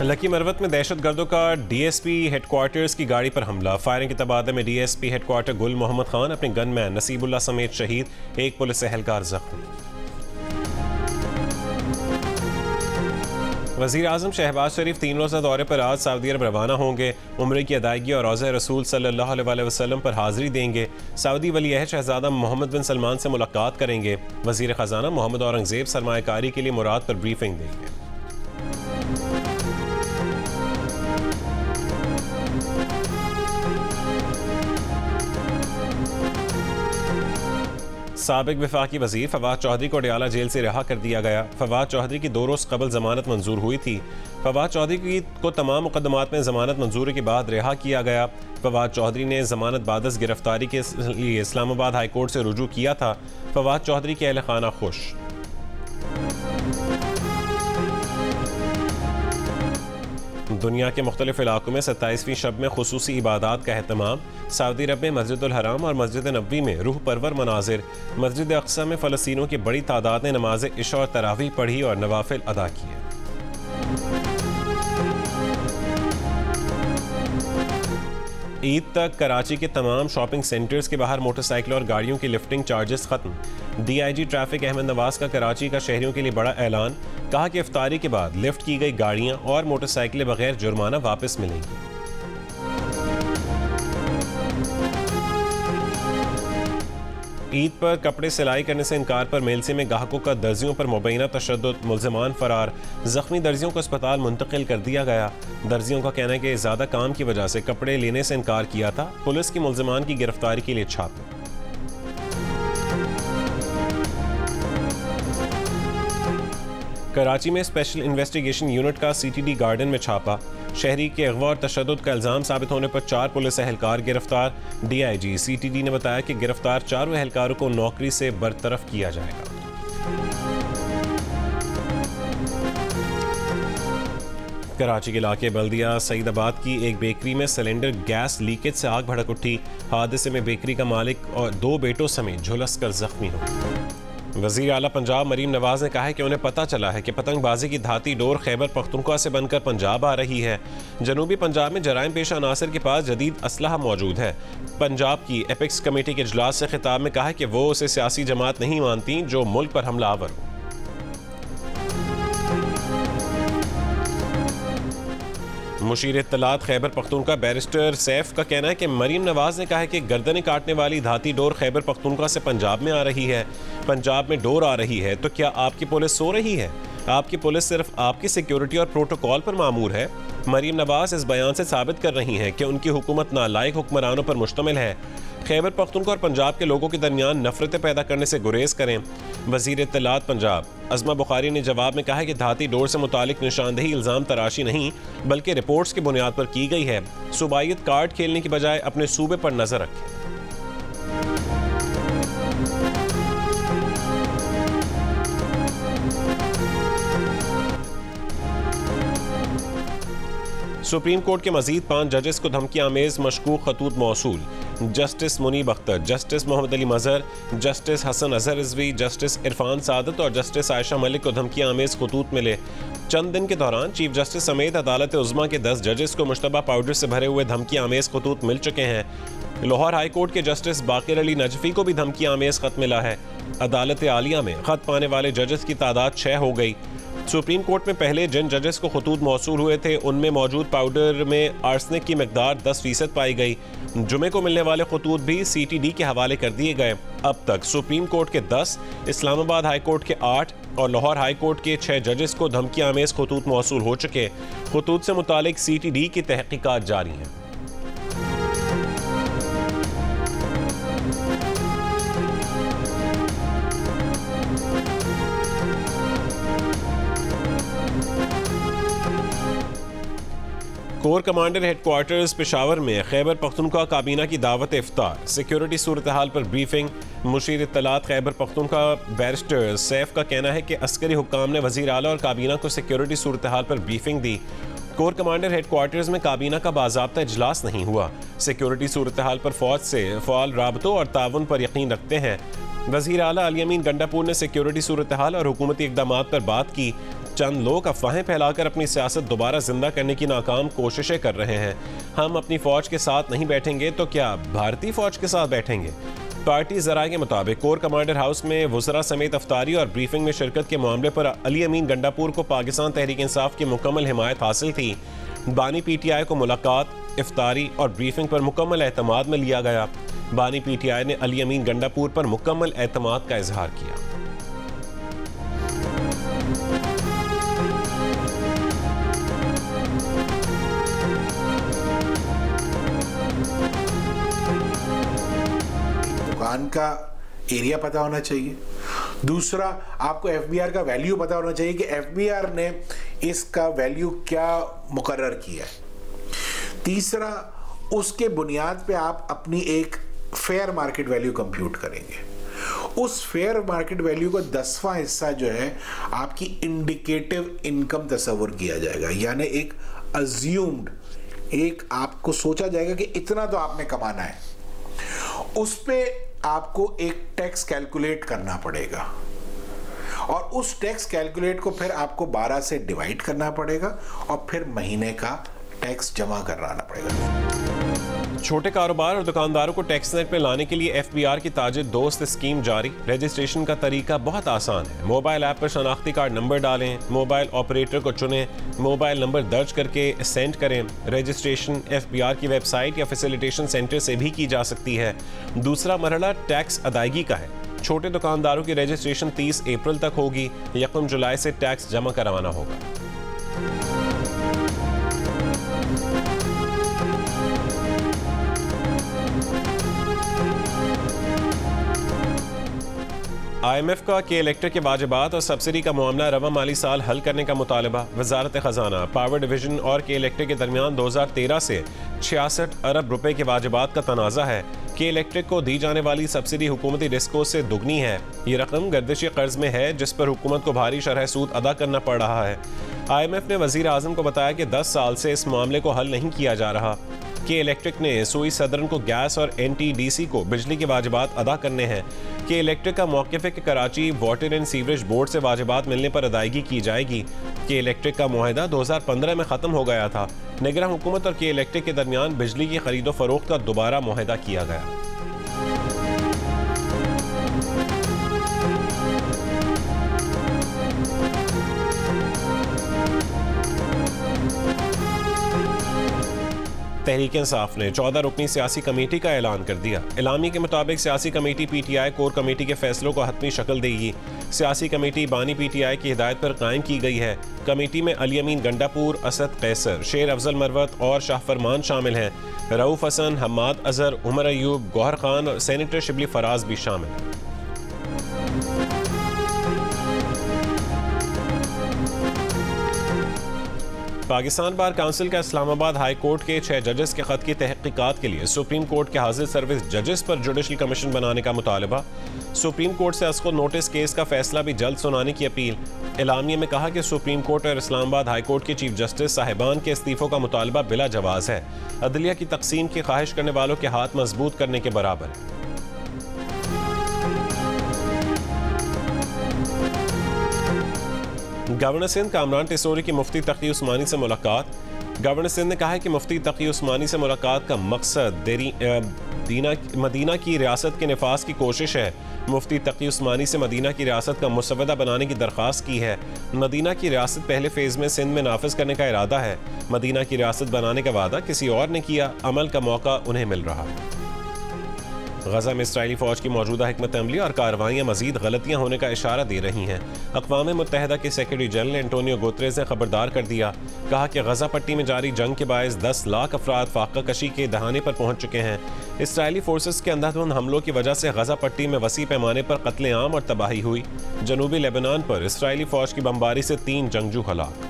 Lucky Marwat में दहशतगर्दों का DSP headquarters की गाड़ी पर हमला। फायरिंग के तबादले में डीएसपी हेडक्वार्टर गुल मोहम्मद खान, अपने गनमैन नसीबुल्लाह समेत शहीद, एक पुलिस एहलकार जख्मी। वज़ीर आज़म शहबाज शरीफ 3 रोज़ा दौरे पर आज सऊदी अरब रवाना होंगे। उम्रे की अदायगी और रोज़ा रसूल सल्लल्लाहु अलैहि वसल्लम पर हाज़िरी देंगे। सऊदी वली-अहद शहज़ादा मोहम्मद बिन सलमान से मुलाकात करेंगे। वज़ीर ख़जाना मोहम्मद औरंगज़ेब सरमायाकारी के लिए मुराद पर ब्रीफिंग देंगे। साबिक वफाकी वजीर फवाद चौधरी को अडयाला जेल से रिहा कर दिया गया। फवाद चौधरी की 2 रोज़ कबल जमानत मंजूर हुई थी। फवाद चौधरी को तमाम मुकदमात में जमानत मंजूरी के बाद रिहा किया गया। फवाद चौधरी ने जमानत बादस गिरफ्तारी के लिए इस्लामाबाद हाई कोर्ट से रुजू किया था। फवाद चौधरी के अहल खाना खुश। दुनिया के मुख्तलिफ इलाकों में 27वीं शब में खुसूसी इबादात का एहतमाम। सऊदी अरब में मस्जिदुल हराम और मस्जिद नबवी में रूह परवर मनाजिर। मस्जिद अक्सा में फ़लस्तीनियों की बड़ी तादाद ने नमाज इशा और तरावीह पढ़ी और नवाफिल अदा किए। ईद तक कराची के तमाम शॉपिंग सेंटर्स के बाहर मोटरसाइकिलों और गाड़ियों की लिफ्टिंग चार्जेस खत्म। डीआईजी ट्रैफिक अहमद नवाज का कराची का शहरियों के लिए बड़ा ऐलान। कहा कि इफ्तारी के बाद लिफ्ट की गई गाड़ियां और मोटरसाइकिलें बगैर जुर्माना वापस मिलेंगी। ईद पर कपड़े सिलाई करने से इनकार पर मेलसे में गाहकों का दर्जियों पर मुबैना तशद्दुद, मुल्ज़िमान फरार। जख्मी दर्जियों को अस्पताल मुंतकिल कर दिया गया। दर्जियों का कहना है कि ज़्यादा काम की वजह से कपड़े लेने से इनकार किया था। पुलिस की मुल्ज़िमान की गिरफ्तारी के लिए छापे। कराची में स्पेशल इन्वेस्टिगेशन यूनिट का सीटीडी गार्डन में छापा। शहरी के अगवा और तशद्दुद का इल्ज़ाम साबित होने पर 4 पुलिस एहलकार गिरफ्तार। डीआईजी सीटीडी ने बताया कि गिरफ्तार 4 एहलकारों को नौकरी से बरतरफ किया जाएगा। कराची के इलाके बल्दिया सईदाबाद की एक बेकरी में सिलेंडर गैस लीकेज से आग भड़क उठी। हादसे में बेकरी का मालिक और 2 बेटों समेत झुलसकर जख्मी हो। वज़ीर आला पंजाब मरीम नवाज ने कहा है कि उन्हें पता चला है कि पतंगबाजी की धाती डोर खैबर पख्तूनख्वा से बनकर पंजाब आ रही है। जनूबी पंजाब में जराइम पेशा अनासर के पास जदीद असलहा मौजूद है। पंजाब की एपिक्स कमेटी के इजलास से खिताब में कहा है कि वो उसे सियासी जमात नहीं मानती जो मुल्क पर हमलावर हो। मुशीर इत्तलात खैबर पख्तूनख्वा बैरिस्टर सैफ का कहना है कि मरीम नवाज ने कहा है कि गर्दनें काटने वाली धाती डोर खैबर पख्तूनख्वा से पंजाब में आ रही है। पंजाब में डोर आ रही है तो क्या आपकी पुलिस सो रही है? आपकी पुलिस सिर्फ आपकी सिक्योरिटी और प्रोटोकॉल पर मामूर है। मरीम नवाज इस बयान से साबित कर रही हैं कि उनकी हुकूमत नालायक हुक्मरानों पर मुश्तमिल है। खैबर पख्तूनख्वा और पंजाब के लोगों के दरमियान नफरतें पैदा करने से गुरेज करें। वज़ीर इत्तलात पंजाब अज़मा बुखारी ने जवाब में कहा है कि धाती डोर से मुतालिक निशानदेही इल्ज़ाम तराशी नहीं बल्कि रिपोर्ट्स की बुनियाद पर की गई है। सूबाइयत कार्ड खेलने की बजाय अपने सूबे पर नजर रखें। सुप्रीम कोर्ट के मजीद 5 जजेस को धमकी आमेज मशकूक खतूत मौसूल। जस्टिस मुनीब अख्तर, जस्टिस मोहम्मद अली मजहर, जस्टिस हसन अजहर रिजवी, जस्टिस इरफान सादत और जस्टिस आयशा मलिक को धमकी आमेज खतूत मिले। चंद दिन के दौरान चीफ जस्टिस समेत अदालत उज़्मा के 10 जजेस को मुश्तबा पाउडर से भरे हुए धमकी आमेज खतूत मिल चुके हैं। लाहौर हाई कोर्ट के जस्टिस बाकिर अली नजफी को भी धमकी आमेज खत मिला है। अदालत आलिया में खत पाने वाले जजेस की तादाद 6 हो गई। सुप्रीम कोर्ट में पहले जिन जजेस को खतूत मौसूल हुए थे उनमें मौजूद पाउडर में आर्सेनिक की मिकदार 10% पाई गई। जुमे को मिलने वाले खतूत भी सीटीडी के हवाले कर दिए गए। अब तक सुप्रीम कोर्ट के 10, इस्लामाबाद हाई कोर्ट के 8 और लाहौर हाई कोर्ट के 6 जजेस को धमकी आमेज खतूत मौसूल हो चुके। खतूत से मुतालिक सीटीडी की तहकीकात जारी हैं। कोर कमांडर हेडक्वार्टर्स पेशावर में खैबर पख्तूनख्वा काबीना की दावत इफ्तार। सिक्योरिटी सूरत हाल पर ब्रीफिंग। मुशीर इत्तलात खैबर पख्तूनख्वा बैरिस्टर सैफ का कहना है कि अस्करी हुक्काम ने वज़ीर आला और काबीना को सिक्योरिटी सूरत हाल पर ब्रीफिंग दी। कोर कमांडर हेडक्वार्टर्स में काबीना का बाज़ाब्ता इजलास नहीं हुआ। सिक्योरिटी सूरत हाल पर फौज से फ़ाल राबतों और ताउन पर यकीन रखते हैं। वज़ीर आला अली अमीन गंडापुर ने सिक्योरिटी सूरत हाल और हुकूमती इक़दामात पर बात की। चंद लोग अफवाहें फैलाकर अपनी सियासत दोबारा जिंदा करने की नाकाम कोशिशें कर रहे हैं। हम अपनी फौज के साथ नहीं बैठेंगे तो क्या भारतीय फौज के साथ बैठेंगे? पार्टी जराए के मुताबिक कोर कमांडर हाउस में वुज़रा समेत अफ्तारी और ब्रीफिंग में शिरकत के मामले पर अली अमीन गंडापुर को पाकिस्तान तहरीक इंसाफ की मुकम्मल हिमायत हासिल थी। बानी PTI को मुलाकात, इफ्तारी और ब्रीफिंग पर मुकम्मल एतमाद में लिया गया। बानी PTI ने अली अमीन गंडापुर पर मुकम्मल एतमाद का इजहार किया। दुकान का एरिया पता होना चाहिए। दूसरा, आपको FBR का वैल्यू पता होना चाहिए कि FBR ने इसका वैल्यू क्या मुकर्रर किया है। तीसरा, उसके बुनियाद पे आप अपनी एक फेयर मार्केट वैल्यू कंप्यूट करेंगे। उस फेयर मार्केट वैल्यू का 10वां हिस्सा जो है आपकी इंडिकेटिव इनकम तस्वुर किया जाएगा, यानी एक अज्यूम्ड, एक आपको सोचा जाएगा कि इतना तो आपने कमाना है। उस पे आपको एक टैक्स कैलकुलेट करना पड़ेगा और उस टैक्स कैलकुलेट को फिर आपको 12 से डिवाइड करना पड़ेगा और फिर महीने का टैक्स जमा कराना पड़ेगा। छोटे कारोबार और दुकानदारों को टैक्स नेट में लाने के लिए FBR की ताजिर दोस्त स्कीम जारी। रजिस्ट्रेशन का तरीका बहुत आसान है। मोबाइल ऐप पर शनाख्ती कार्ड नंबर डालें, मोबाइल ऑपरेटर को चुनें, मोबाइल नंबर दर्ज करके सेंड करें। रजिस्ट्रेशन FBR की वेबसाइट या फैसिलिटेशन सेंटर से भी की जा सकती है। दूसरा मरहला टैक्स अदायगी का है। छोटे दुकानदारों की रजिस्ट्रेशन 30 अप्रैल तक होगी। 1 जुलाई से टैक्स जमा करवाना होगा। IMF का के इलेक्ट्रिक के वाजिबात और सब्सिडी का मामला रवा माली साल हल करने का मुतालबा। वजारत खजाना, पावर डिवीजन और के इलेक्ट्रिक के दरमियान 2013 से 66 अरब रुपए के वाजिबात का तनाज़ा है। के इलेक्ट्रिक को दी जाने वाली सब्सिडी हुकूमती डिस्को से दुगनी है। ये रकम गर्दिशी कर्ज में है जिस पर हुकूमत को भारी शरह सूद अदा करना पड़ रहा है। IMF ने वजीर आजम को बताया कि 10 साल से इस मामले को हल नहीं किया जा रहा। के इलेक्ट्रिक ने सुई सदरन को गैस और NTDC को बिजली के वाजिबात अदा करने हैं। के इलेक्ट्रिक का मौक़िफ़ है कि Karachi water and sewerage board से वाजिबात मिलने पर अदायगी की जाएगी। के इलेक्ट्रिक का मुआहदा 2015 में ख़त्म हो गया था। निगरान हुकूमत और के इलेक्ट्रिक के दरमियान बिजली की खरीदो फरोख्त का दोबारा मुआहदा किया गया। तहरीक इंसाफ ने 14 रुकनी सियासी कमेटी का ऐलान कर दिया। एलामी के मुताबिक सियासी कमेटी PTI कोर कमेटी के फैसलों को हतमी शक्ल देगी। सियासी कमेटी बानी PTI की हिदायत पर कायम की गई है। कमेटी में अली अमीन गंडापुर, असद कैसर, शेर अफजल मरवत और शाह फरमान शामिल हैं। रऊफ हसन, हम्माद अजहर, उमर अयूब, गौहर खान और सेनेटर शिबली फराज भी शामिल हैं। पाकिस्तान बार काउंसिल का इस्लामाबाद हाई कोर्ट के 6 जजेस के खत की तहकीकात के लिए सुप्रीम कोर्ट के हाजिर सर्विस जजेस पर जुडिशल कमीशन बनाने का मुतालबा। सुप्रीम कोर्ट से अस्को नोटिस केस का फैसला भी जल्द सुनाने की अपील। एलामिया में कहा कि सुप्रीम कोर्ट और इस्लामाबाद हाई कोर्ट के चीफ जस्टिस साहिबान के इस्तीफों का मुतालबा बिला जवाज है। अदलिया की तकसीम की ख्वाहिश करने वालों के हाथ मजबूत करने के बराबर है। गवर्नर सिंध कामरान टिसोरी की मुफ्ती तकी उस्मानी से मुलाकात। गवर्नर सिंध ने कहा है कि मुफ्ती तकी उस्मानी से मुलाकात का मकसद मदीना की रियासत के नफाज की कोशिश है। मुफ्ती तकी उस्मानी से मदीना की रियासत का मुसवदा बनाने की दरख्वास्त की है। मदीना की रियासत पहले फेज़ में सिंध में नाफिज करने का इरादा है। मदीना की रियासत बनाने का वादा किसी और ने किया, अमल का मौका उन्हें मिल रहा है। गजा में इसराइली फ़ौज की मौजूदा हिकमत अमली और कार्रवाइयाँ मज़ीद गलतियाँ होने का इशारा दे रही हैं। अक़वाम मुत्तहिदा के सेक्रेटरी जनरल एंटोनियो गुतरेज़ ने खबरदार कर दिया। कहा कि गजा पट्टी में जारी जंग के बायस 10 लाख अफराद फाका कशी के दहाने पर पहुँच चुके हैं। इसराइली फोर्सेस के अंधाधुंध हमलों की वजह से गजा पट्टी में वसी पैमाने पर कत्लेआम और तबाही हुई। जनूबी लेबनान पर इसराइली फ़ौज की बमबारी से 3 जंगजू हलाक।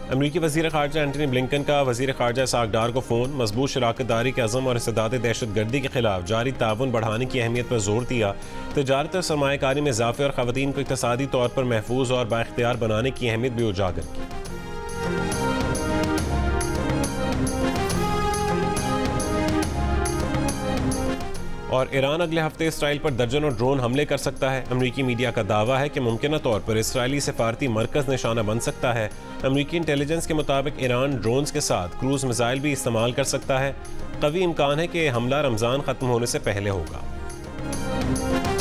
अमरीकी वज़ीर ख़ारजा एंटनी ब्लिंकन का वज़ीर ख़ारजा इसहाक़ डार को फ़ोन। मजबूत शराकतदारी के अज़म और इस्तेदाद दहशतगर्दी के खिलाफ जारी ताउन बढ़ाने की अहमियत पर जोर दिया। तिजारत और सरमायाकारी में इजाफ़े और ख़वातीन को इक़्तिसादी तौर पर महफूज और बाइख्तियार बनाने की अहमियत भी उजागर की। और ईरान अगले हफ्ते इसराइल पर दर्जनों ड्रोन हमले कर सकता है। अमरीकी मीडिया का दावा है कि मुमकिन तौर पर इसराइली सफारती मरकज़ निशाना बन सकता है। अमरीकी इंटेलिजेंस के मुताबिक ईरान ड्रोन्स के साथ क्रूज मिसाइल भी इस्तेमाल कर सकता है। कवी इम्कान है कि हमला रमज़ान ख़त्म होने से पहले होगा।